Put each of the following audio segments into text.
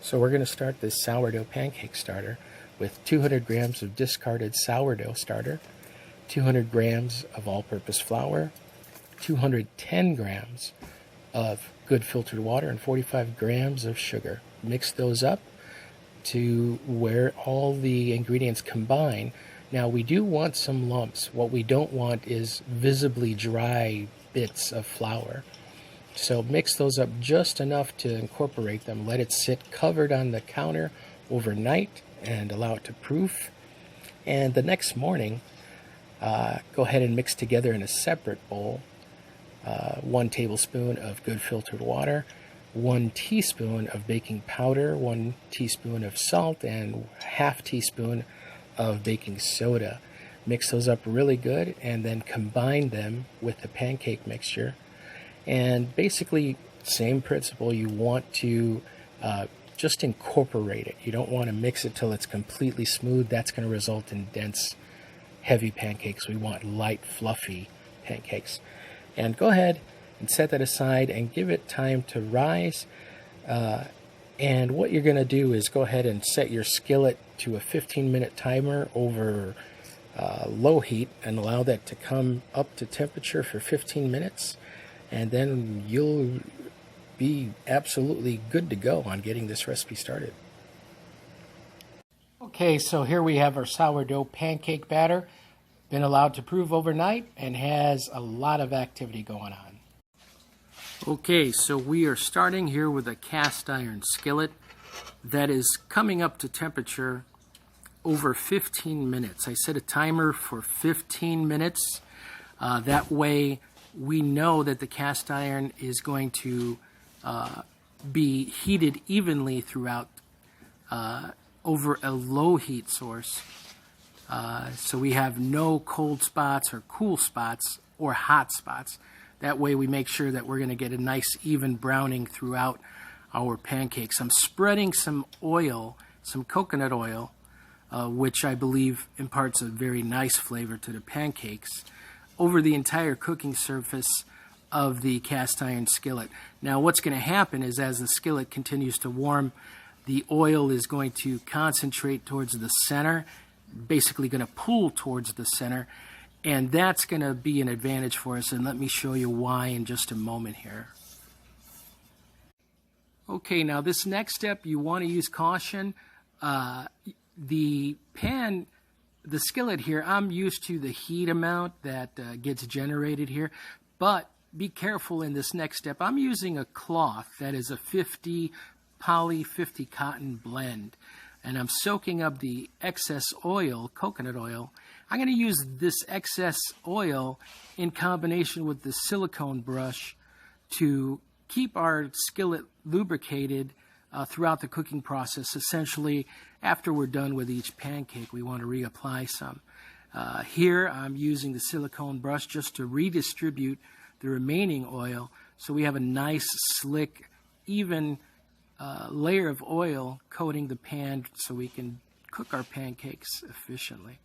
So we're going to start this sourdough pancake starter with 200 grams of discarded sourdough starter, 200 grams of all-purpose flour, 210 grams of good filtered water, and 45 grams of sugar. Mix those up to where all the ingredients combine. Now we do want some lumps. What we don't want is visibly dry bits of flour. So mix those up just enough to incorporate them. Let it sit covered on the counter overnight and allow it to proof. And the next morning, go ahead and mix together in a separate bowl 1 tablespoon of good filtered water, 1 teaspoon of baking powder, 1 teaspoon of salt, and ½ teaspoon of baking soda. Mix those up really good and then combine them with the pancake mixture. And basically, same principle, you want to just incorporate it. You don't want to mix it till it's completely smooth. That's going to result in dense, heavy pancakes. We want light, fluffy pancakes. And go ahead and set that aside and give it time to rise. And what you're going to do is go ahead and set your skillet to a 15-minute timer over low heat and allow that to come up to temperature for 15 minutes. And then you'll be absolutely good to go on getting this recipe started. Okay, so here we have our sourdough pancake batter. Been allowed to prove overnight and has a lot of activity going on. Okay, so we are starting here with a cast iron skillet that is coming up to temperature over 15 minutes. I set a timer for 15 minutes. That way we know that the cast iron is going to be heated evenly throughout over a low heat source. So we have no cold spots or cool spots or hot spots. That way we make sure that we're going to get a nice even browning throughout our pancakes. I'm spreading some oil, some coconut oil, which I believe imparts a very nice flavor to the pancakes, over the entire cooking surface of the cast iron skillet. Now what's going to happen is as the skillet continues to warm, the oil is going to concentrate towards the center, basically going to pull towards the center, and that's going to be an advantage for us, and let me show you why in just a moment here. Okay, now this next step you want to use caution. The skillet here, I'm used to the heat amount that gets generated here, but be careful in this next step. I'm using a cloth that is a 50 poly 50 cotton blend, and I'm soaking up the excess oil, coconut oil. I'm going to use this excess oil in combination with the silicone brush to keep our skillet lubricated throughout the cooking process. Essentially, after we're done with each pancake, we want to reapply some. Here, I'm using the silicone brush just to redistribute the remaining oil so we have a nice, slick, even layer of oil coating the pan so we can cook our pancakes efficiently.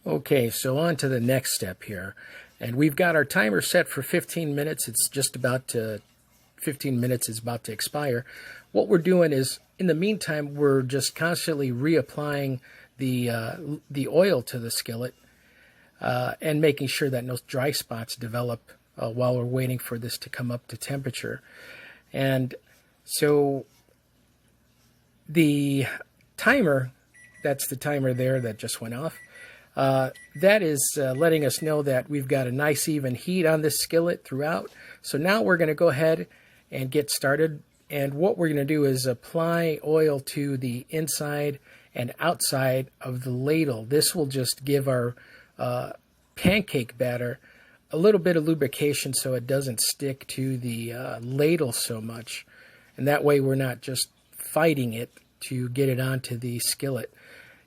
Okay, so on to the next step here. And we've got our timer set for 15 minutes. It's just about to 15 minutes is about to expire. What we're doing is, in the meantime, we're just constantly reapplying the oil to the skillet and making sure that no dry spots develop while we're waiting for this to come up to temperature. And so the timer, that's the timer there that just went off, that is letting us know that we've got a nice even heat on this skillet throughout. So now we're going to go ahead and get started. And what we're going to do is apply oil to the inside and outside of the ladle. This will just give our pancake batter a little bit of lubrication so it doesn't stick to the ladle so much. And that way we're not just fighting it to get it onto the skillet.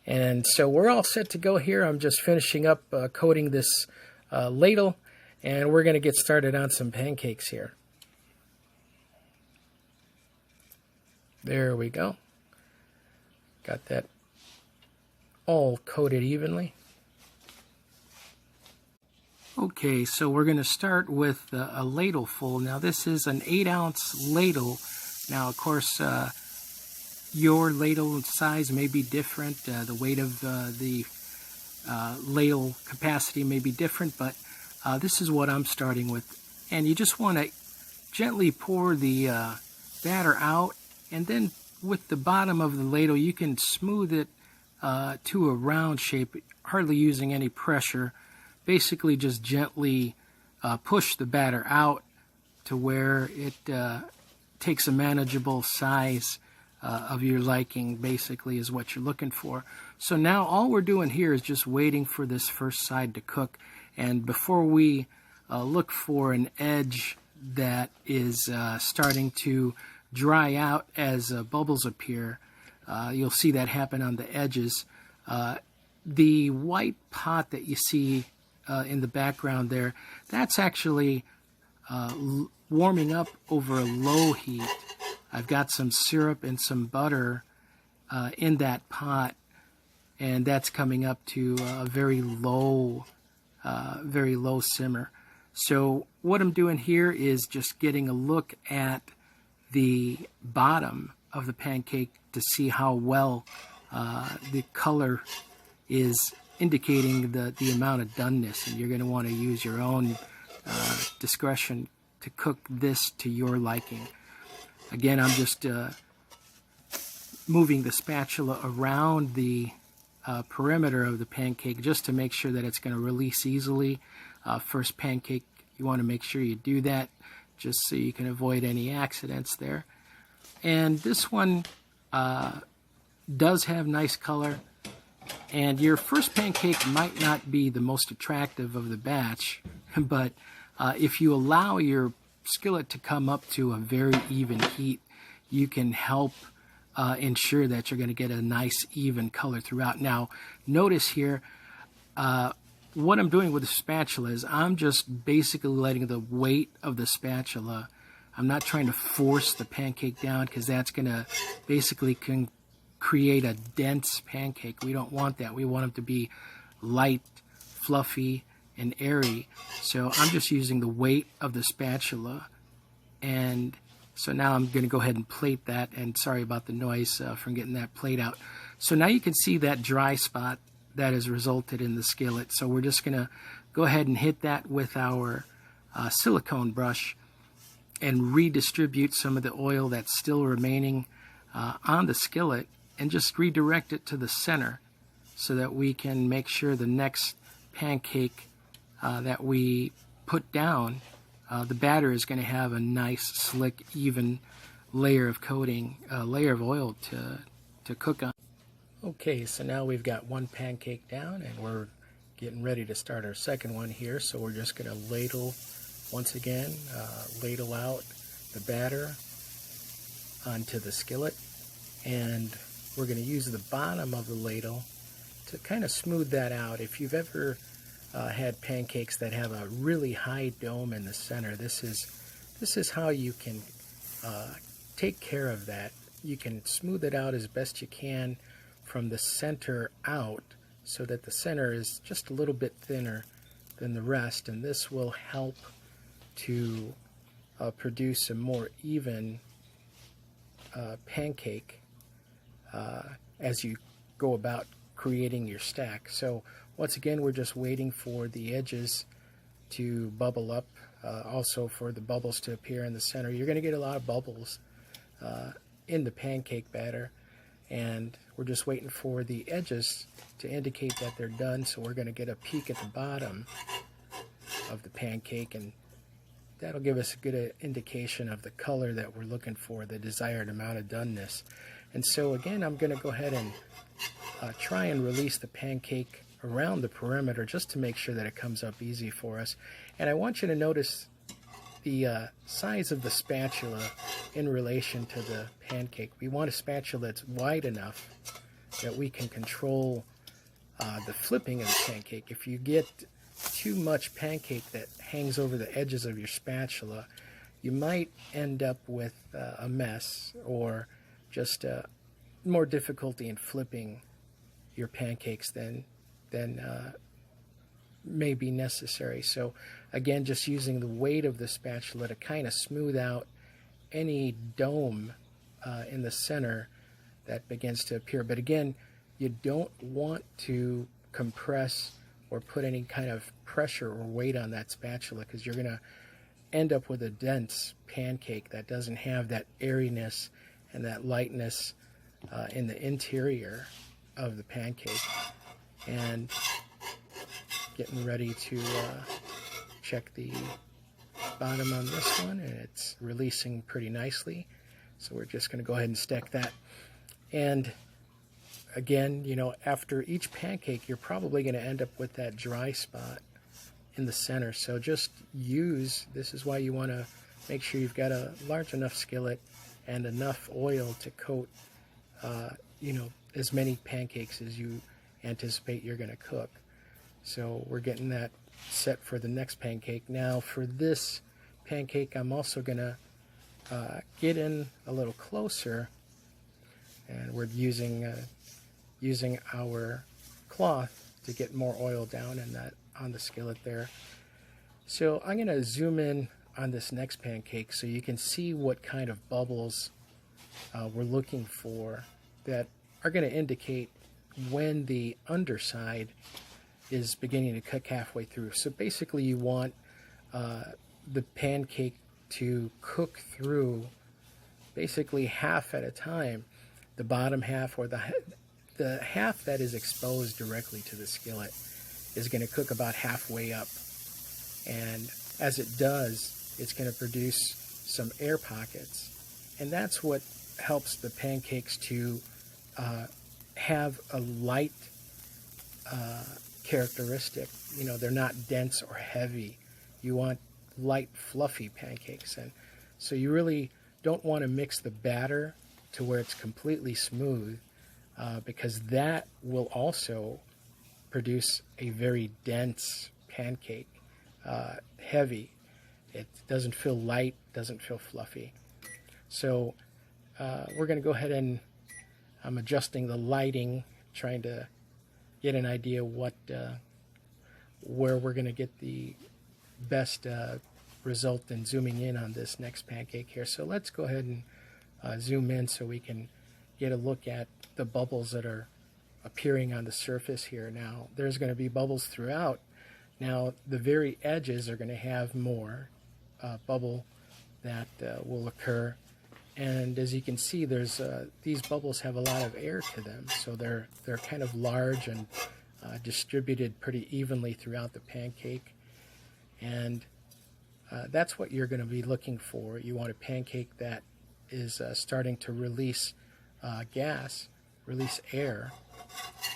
And so we're all set to go here. I'm just finishing up coating this ladle, and we're going to get started on some pancakes here. There we go. Got that all coated evenly. Okay, so we're going to start with a ladle full. Now this is an 8-ounce ladle. Now, of course, your ladle size may be different. The weight of the ladle capacity may be different, but this is what I'm starting with. And you just want to gently pour the batter out, and then with the bottom of the ladle you can smooth it to a round shape, hardly using any pressure. Basically just gently push the batter out to where it takes a manageable size of your liking, basically, is what you're looking for. So now all we're doing here is just waiting for this first side to cook. And before we look for an edge that is starting to dry out as bubbles appear, you'll see that happen on the edges. The white pot that you see in the background there, that's actually warming up over a low heat. I've got some syrup and some butter in that pot, and that's coming up to a very low simmer. So what I'm doing here is just getting a look at the bottom of the pancake to see how well the color is indicating the amount of doneness, and you're going to want to use your own discretion to cook this to your liking. Again, I'm just moving the spatula around the perimeter of the pancake just to make sure that it's going to release easily. First pancake, you want to make sure you do that just so you can avoid any accidents there. And this one does have nice color. And your first pancake might not be the most attractive of the batch, but if you allow your skillet to come up to a very even heat, you can help ensure that you're going to get a nice even color throughout. Now, notice here, what I'm doing with the spatula is I'm just basically letting the weight of the spatula, I'm not trying to force the pancake down, because that's going to basically create a dense pancake. We don't want that. We want them to be light, fluffy, and airy. So I'm just using the weight of the spatula. And so now I'm going to go ahead and plate that, and sorry about the noise from getting that plate out. So now you can see that dry spot that has resulted in the skillet. So we're just going to go ahead and hit that with our silicone brush and redistribute some of the oil that's still remaining on the skillet, and just redirect it to the center so that we can make sure the next pancake that we put down, the batter is going to have a nice, slick, even layer of coating, layer of oil to cook on. Okay, so now we've got one pancake down, and we're getting ready to start our second one here. So we're just going to ladle, once again, ladle out the batter onto the skillet, and we're going to use the bottom of the ladle to kind of smooth that out. If you've ever had pancakes that have a really high dome in the center, this is how you can take care of that. You can smooth it out as best you can from the center out, so that the center is just a little bit thinner than the rest, and this will help to produce a more even pancake as you go about creating your stack. So once again, we're just waiting for the edges to bubble up, also for the bubbles to appear in the center. You're going to get a lot of bubbles in the pancake batter, and we're just waiting for the edges to indicate that they're done. So we're going to get a peek at the bottom of the pancake, and that'll give us a good indication of the color that we're looking for, the desired amount of doneness. And so again, I'm going to go ahead and try and release the pancake around the perimeter just to make sure that it comes up easy for us. And I want you to notice the size of the spatula in relation to the pancake. We want a spatula that's wide enough that we can control the flipping of the pancake. If you get too much pancake that hangs over the edges of your spatula, you might end up with a mess, or just more difficulty in flipping your pancakes than may be necessary. So again, just using the weight of the spatula to kind of smooth out any dome in the center that begins to appear. But again, you don't want to compress or put any kind of pressure or weight on that spatula, because you're going to end up with a dense pancake that doesn't have that airiness and that lightness in the interior of the pancake. And getting ready to check the bottom on this one, and it's releasing pretty nicely. So we're just going to go ahead and stack that. And again, you know, after each pancake, you're probably going to end up with that dry spot in the center. So just this is why you want to make sure you've got a large enough skillet and enough oil to coat, you know, as many pancakes as you anticipate you're going to cook. So we're getting that set for the next pancake. Now for this pancake, I'm also going to get in a little closer, and we're using our cloth to get more oil down in that on the skillet there. So I'm going to zoom in on this next pancake so you can see what kind of bubbles we're looking for that are going to indicate when the underside is beginning to cook halfway through. So basically you want the pancake to cook through basically half at a time. The bottom half, or the half that is exposed directly to the skillet, is going to cook about halfway up. And as it does, it's going to produce some air pockets. And that's what helps the pancakes to have a light characteristic. You know, they're not dense or heavy. You want light, fluffy pancakes. And so you really don't want to mix the batter to where it's completely smooth, because that will also produce a very dense pancake, heavy. It doesn't feel light, doesn't feel fluffy. So we're going to go ahead and I'm adjusting the lighting, trying to get an idea where we're going to get the best result in zooming in on this next pancake here. So let's go ahead and zoom in so we can get a look at the bubbles that are appearing on the surface here. Now there's going to be bubbles throughout. Now the very edges are going to have more bubble that will occur, and as you can see, there's these bubbles have a lot of air to them, so they're kind of large and distributed pretty evenly throughout the pancake. And that's what you're going to be looking for. You want a pancake that is starting to release gas, release air,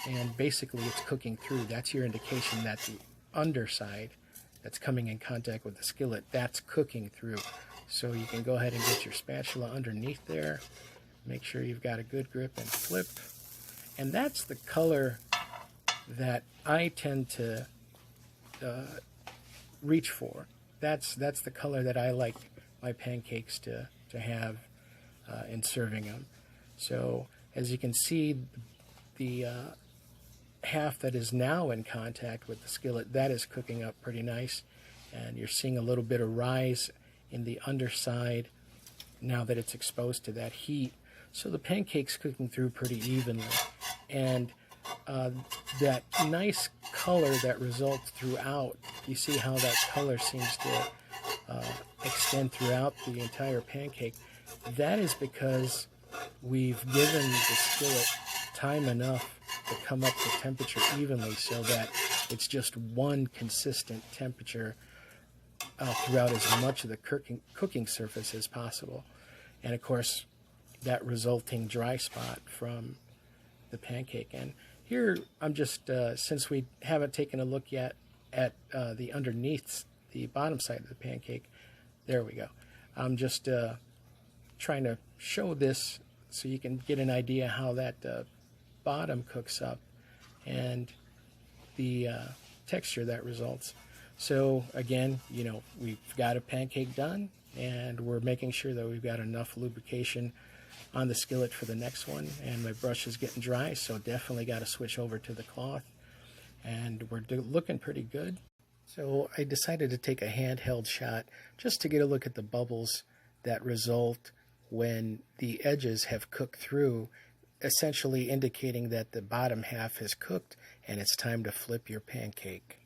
and basically it's cooking through. That's your indication that the underside that's coming in contact with the skillet, that's cooking through. So you can go ahead and get your spatula underneath there, make sure you've got a good grip, and flip. And that's the color that I tend to reach for. That's the color that I like my pancakes to have in serving them. So as you can see, the half that is now in contact with the skillet, that is cooking up pretty nice, and you're seeing a little bit of rise in the underside now that it's exposed to that heat. So the pancake's cooking through pretty evenly, and that nice color that results throughout, you see how that color seems to extend throughout the entire pancake. That is because we've given the skillet time enough to come up to temperature evenly so that it's just one consistent temperature throughout as much of the cooking surface as possible. And of course, that resulting dry spot from the pancake. And here I'm just, since we haven't taken a look yet at the underneath, the bottom side of the pancake, there we go. I'm just trying to show this so you can get an idea how that bottom cooks up and the texture that results. So again, you know, we've got a pancake done, and we're making sure that we've got enough lubrication on the skillet for the next one. And my brush is getting dry, so definitely got to switch over to the cloth. And we're looking pretty good. So I decided to take a handheld shot just to get a look at the bubbles that result when the edges have cooked through essentially indicating that the bottom half has cooked and it's time to flip your pancake.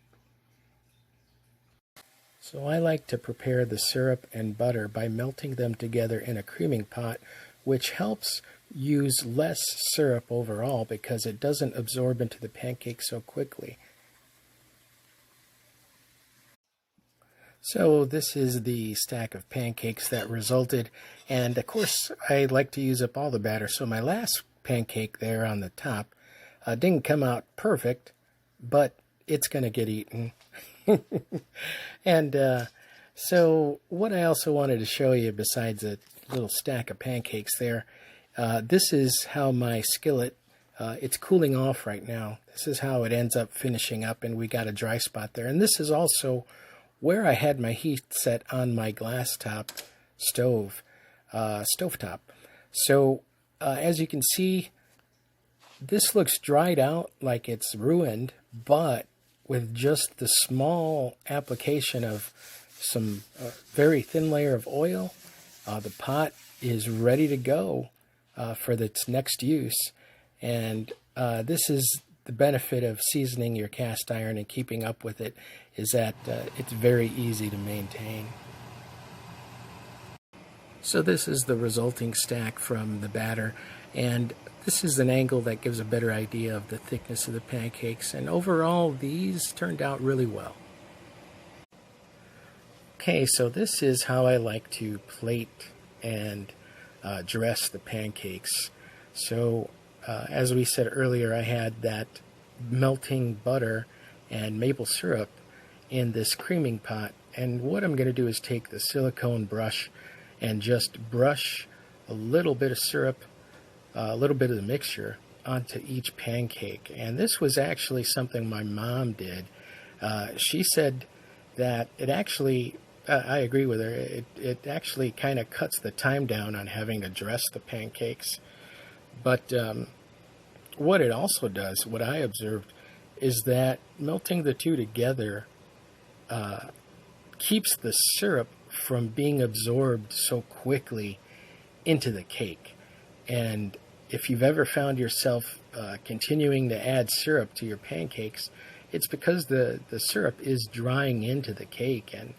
So I like to prepare the syrup and butter by melting them together in a creaming pot, which helps use less syrup overall because it doesn't absorb into the pancake so quickly. So this is the stack of pancakes that resulted, and of course I like to use up all the batter, so my last pancake there on the top didn't come out perfect, but it's going to get eaten. And so what I also wanted to show you, besides a little stack of pancakes there, this is how my skillet, it's cooling off right now. This is how it ends up finishing up, and we got a dry spot there. And this is also where I had my heat set on my glass top stovetop. So as you can see, this looks dried out like it's ruined, but with just the small application of some very thin layer of oil, the pot is ready to go for its next use. And this is the benefit of seasoning your cast iron and keeping up with it, is that it's very easy to maintain. So this is the resulting stack from the batter, and this is an angle that gives a better idea of the thickness of the pancakes, and overall these turned out really well. Okay, so this is how I like to plate and dress the pancakes. So as we said earlier, I had that melting butter and maple syrup in this creaming pot, and what I'm going to do is take the silicone brush and just brush a little bit of syrup, a little bit of the mixture onto each pancake. And this was actually something my mom did. She said that it actually, I agree with her, it actually kind of cuts the time down on having to dress the pancakes. But what it also does, what I observed, is that melting the two together keeps the syrup from being absorbed so quickly into the cake. And if you've ever found yourself continuing to add syrup to your pancakes, it's because the syrup is drying into the cake, and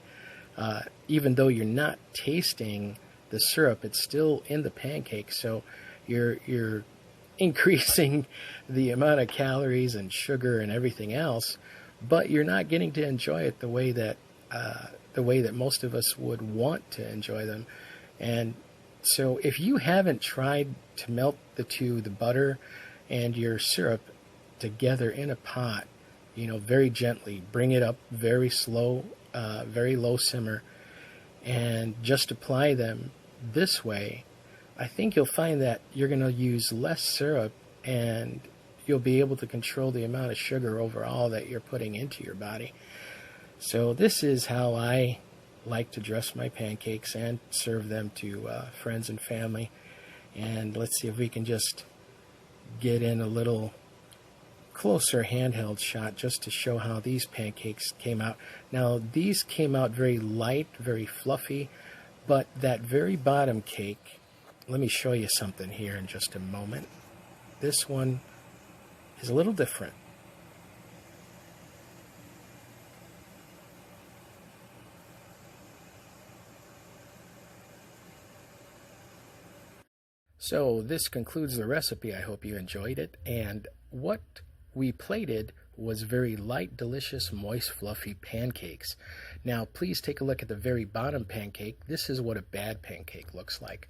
even though you're not tasting the syrup, it's still in the pancake, so you're increasing the amount of calories and sugar and everything else, but you're not getting to enjoy it the way that most of us would want to enjoy them. And so if you haven't tried to melt the butter and your syrup together in a pot, very gently, bring it up very slow, very low simmer, and just apply them this way, I think you'll find that you're going to use less syrup and you'll be able to control the amount of sugar overall that you're putting into your body. So this is how I like to dress my pancakes and serve them to friends and family. And let's see if we can just get in a little closer handheld shot just to show how these pancakes came out. Now these came out very light, very fluffy, but that very bottom cake, let me show you something here in just a moment. This one is a little different. So this concludes the recipe. I hope you enjoyed it. And what we plated was very light, delicious, moist, fluffy pancakes. Now please take a look at the very bottom pancake. This is what a bad pancake looks like.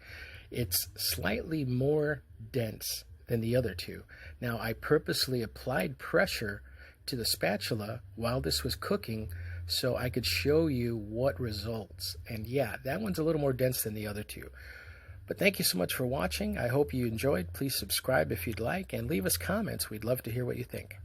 It's slightly more dense than the other two. Now I purposely applied pressure to the spatula while this was cooking so I could show you what results. And yeah, that one's a little more dense than the other two. But thank you so much for watching. I hope you enjoyed. Please subscribe if you'd like, and leave us comments. We'd love to hear what you think.